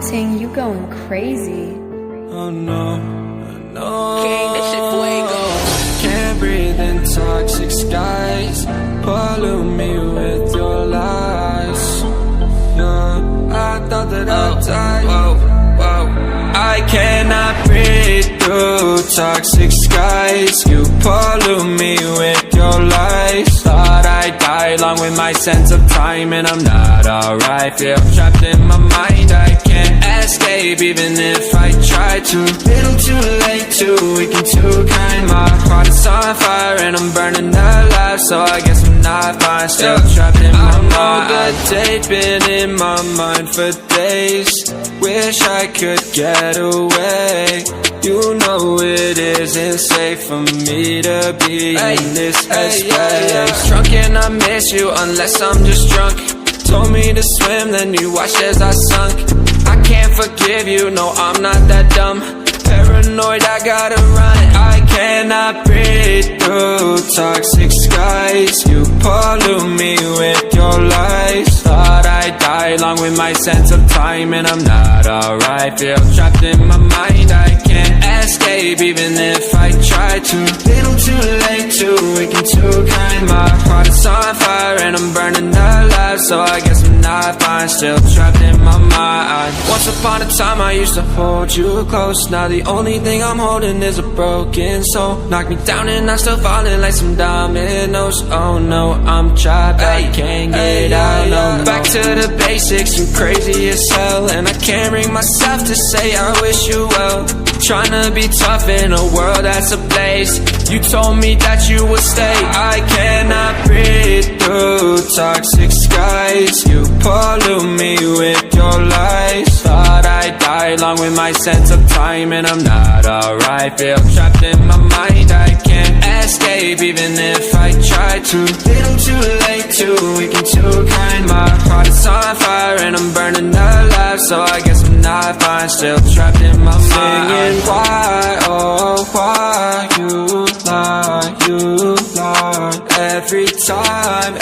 Ting, you going crazy. Oh no, no. King, this shit fuego. Can't breathe in toxic skies. Pollute me with your lies. Yeah, I thought that I'd die. I cannot breathe through toxic skies. You pollute me with your lies. Thought I'd die along with my sense of time, and I'm not alright. Feel trapped in my mind, I can't escape even if I try to. Little too late, too weak and too kind. My heart is on fire and I'm burning alive, so I guess I'm not fine. Still trapped in my mind. The date been in my mind for days. Wish I could get away. You know it isn't safe for me to be in this headspace. Drunk and I miss you unless I'm just drunk. Told me to swim, then you watched as I sunk. I can't forgive you, no, I'm not that dumb. Paranoid, I gotta run. I cannot breathe through toxic skies. You pollute me with your lies. Thought I'd die along with my sense of time, and I'm not alright. Feel trapped in my mind, I can't escape even if I try to. Little too late, too weak and too kind. My heart is on fire and I'm burning alive, so I guess I'm not fine. Still trapped in my mind. Once upon a time I used to hold you close. Now the only thing I'm holding is a broken soul. Knock me down and I'm still falling like some dominoes. Oh no, I'm trapped, I can't get out, no. Back to the basics, I'm crazy as hell, and I can't bring myself to say I wish you well. Tryna be tough in a world that's ablaze. You told me that you would stay. I cannot breathe through toxic skies. You pollute me with your lies. Thought I'd die along with my sense of time, and I'm not alright. Feel trapped in my mind, I can't escape even if I try to. Little too late, too weak and too kind. My heart is on fire and I'm burning alive, so I guess I'm not fine. Still trapped in my mind. Why, oh why you lie, you lie. Every time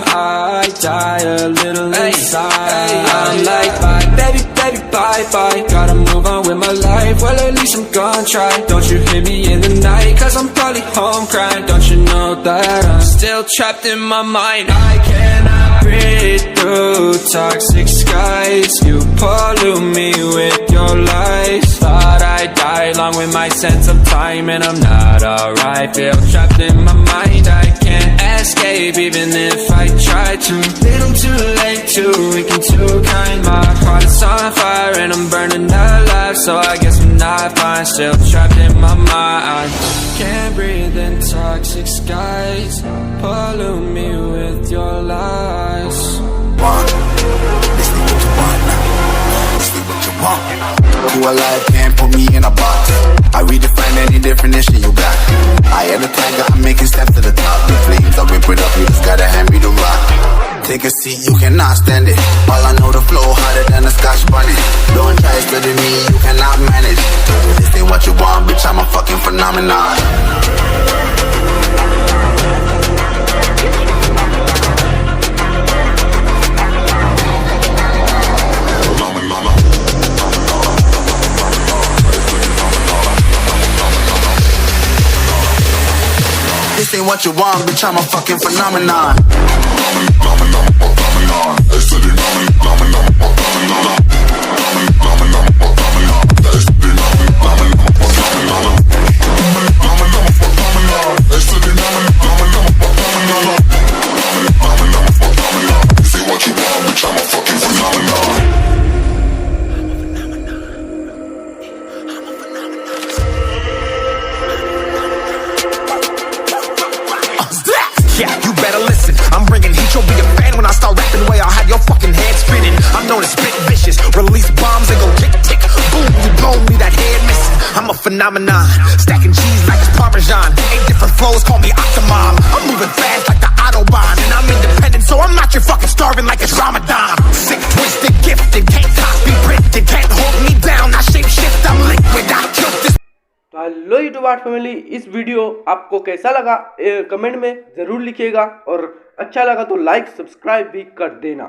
I die a little inside. I'm like bye, baby, bye, bye. Gotta move on with my life, well at least I'm gonna try. Don't you hear me in the night, cause I'm probably home crying. Don't you know that I'm still trapped in my mind. I cannot breathe through toxic skies. You pollute me with your lies. Thought I'd die along with my sense of time, and I'm not alright. Feel trapped in my mind, I can't escape even if I try to. Little too late, too weak and too kind. My heart is on fire and I'm burning alive, so I guess I'm not fine. Still trapped in my mind. Can't breathe in toxic skies. Pollute me with your lies. This is what you want. This is what you want. Who alive can't put me in a box. I redefine any definition you got. I am the tiger, I'm making steps to the top. The flames, I whip it up, you just gotta hand me the rock. Take a seat, you cannot stand it. All I know, the flow harder than a Scotch bonnet. Don't try studying me, you cannot manage. This ain't what you want, bitch, I'm a fucking phenomenon. This ain't what you want, bitch, I'm a fucking phenomenon. Yeah, you better listen. I'm bringing heat, you'll be a fan when I start rapping the way I'll have your fucking head spinning. I'm known as spit vicious, release bombs and go tick tick. Boom, you blown me that head missing. I'm a phenomenon, stacking cheese like it's Parmesan. 8 different flows, call me Octomom. I'm moving fast like the Autobahn, and I'm independent, so I'm not your fucking starving like it's Ramadan. Sick, twisted, gifted, can't copy, printed, can't hold me down. I shape shift, I'm liquid, I killed this. तो hello YouTube art family, इस video आपको कैसा लगा comment में ज़रूर लिखिएगा, और अच्छा लगा तो लाइक सब्सक्राइब भी कर देना।